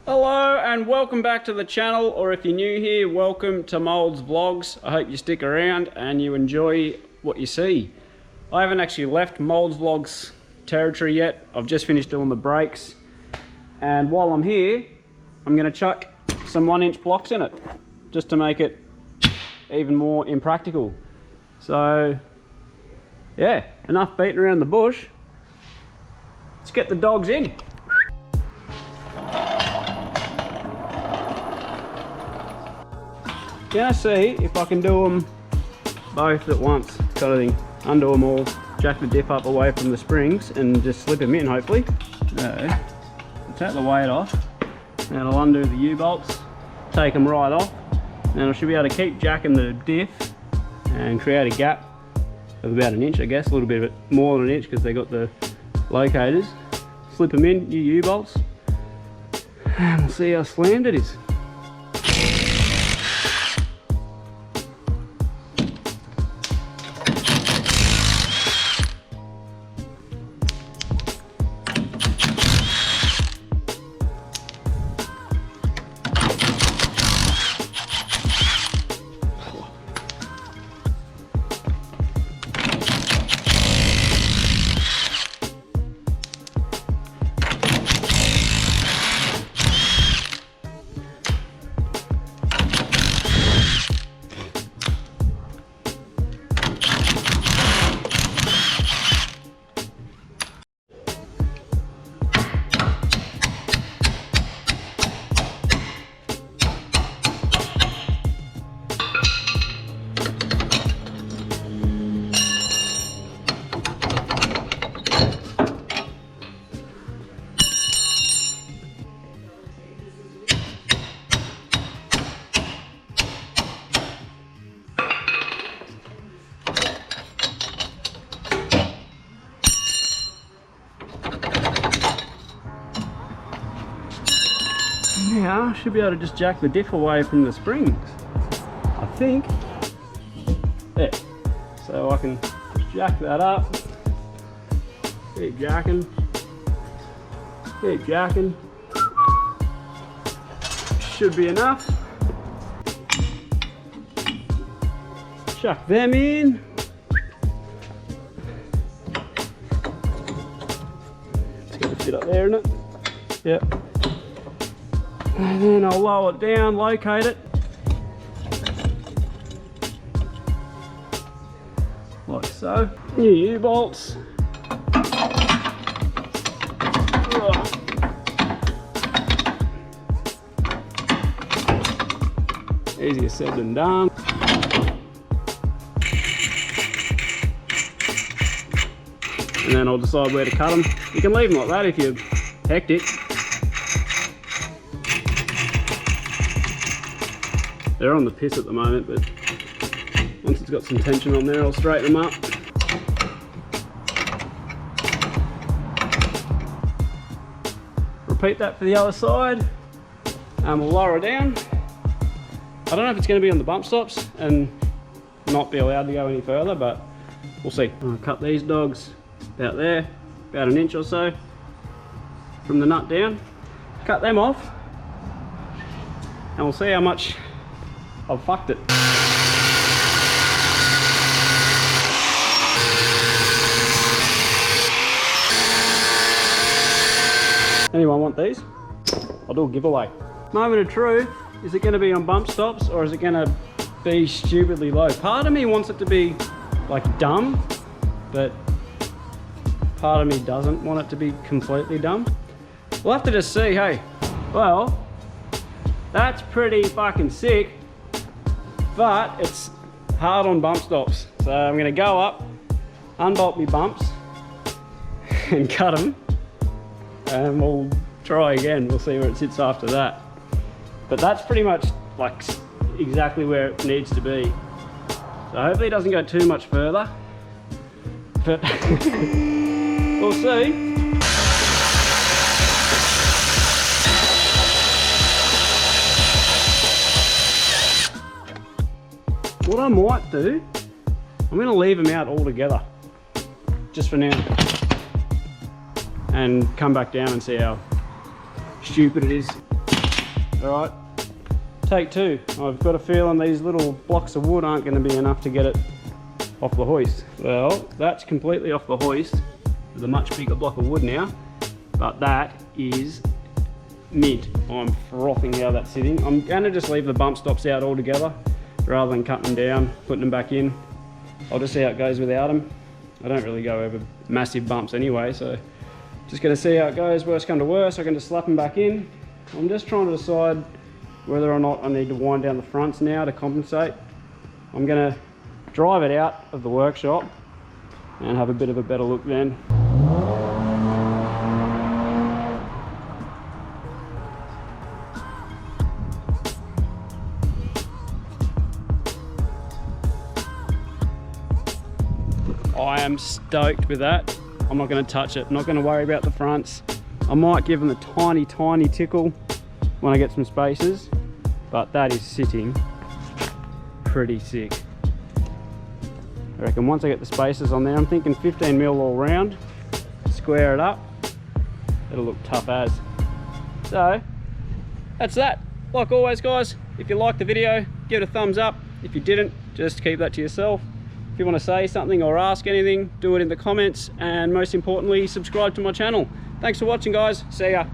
Hello and welcome back to the channel, or if you're new here, welcome to Mold's Vlogs. I hope you stick around and you enjoy what you see. I haven't actually left Mold's Vlogs territory yet. I've just finished doing the brakes, and while I'm here I'm going to chuck some 1-inch blocks in it just to make it even more impractical. So yeah, enough beating around the bush. Let's get the dogs in. Gonna see if I can do them both at once, kind of thing. Undo them all, jack the diff up away from the springs and just slip them in, hopefully. So, I'll take the weight off, and I'll undo the U-bolts, take them right off, and I should be able to keep jacking the diff and create a gap of about 1 inch, I guess, a little bit more than 1 inch because they got the locators. Slip them in, new U-bolts, and we'll see how slammed it is. Now I should be able to just jack the diff away from the springs, I think. There. So I can just jack that up, keep jacking, should be enough. Chuck them in. It's got to fit up there, isn't it? Yep. And then I'll lower it down, locate it. Like so. New U-bolts. Easier said than done. And then I'll decide where to cut them. You can leave them like that if you're hectic. They're on the piss at the moment, but once it's got some tension on there, I'll straighten them up. Repeat that for the other side, and we'll lower it down. I don't know if it's going to be on the bump stops and not be allowed to go any further, but we'll see. I'll cut these dogs about there, about 1 inch or so from the nut down. Cut them off, and we'll see how much I've fucked it. Anyone want these? I'll do a giveaway. Moment of truth, is it going to be on bump stops or is it going to be stupidly low? Part of me wants it to be like dumb, but part of me doesn't want it to be completely dumb. We'll have to just see, hey. Well, that's pretty fucking sick. But it's hard on bump stops. So I'm going to go up, unbolt my bumps and cut them, and we'll try again. We'll see where it sits after that. But that's pretty much like exactly where it needs to be. So hopefully it doesn't go too much further, but we'll see. What I might do, I'm going to leave them out all together, just for now, and come back down and see how stupid it is. All right, take two. I've got a feeling these little blocks of wood aren't going to be enough to get it off the hoist. Well, that's completely off the hoist. There's a much bigger block of wood now, but that is mint. I'm frothing how that's sitting. I'm going to just leave the bump stops out altogether rather than cutting them down, putting them back in. I'll just see how it goes without them. I don't really go over massive bumps anyway, so just going to see how it goes. Worst come to worst, I can just slap them back in. I'm just trying to decide whether or not I need to wind down the fronts now to compensate. I'm going to drive it out of the workshop and have a bit of a better look then. I am stoked with that. I'm not going to touch it. I'm not going to worry about the fronts. I might give them a tiny, tiny tickle when I get some spaces, but that is sitting pretty sick. I reckon once I get the spaces on there, I'm thinking 15mm all round, square it up, it'll look tough as. So, that's that. Like always guys, if you liked the video, give it a thumbs up. If you didn't, just keep that to yourself. If you want to say something or ask anything, do it in the comments, and most importantly, subscribe to my channel. Thanks for watching guys, see ya.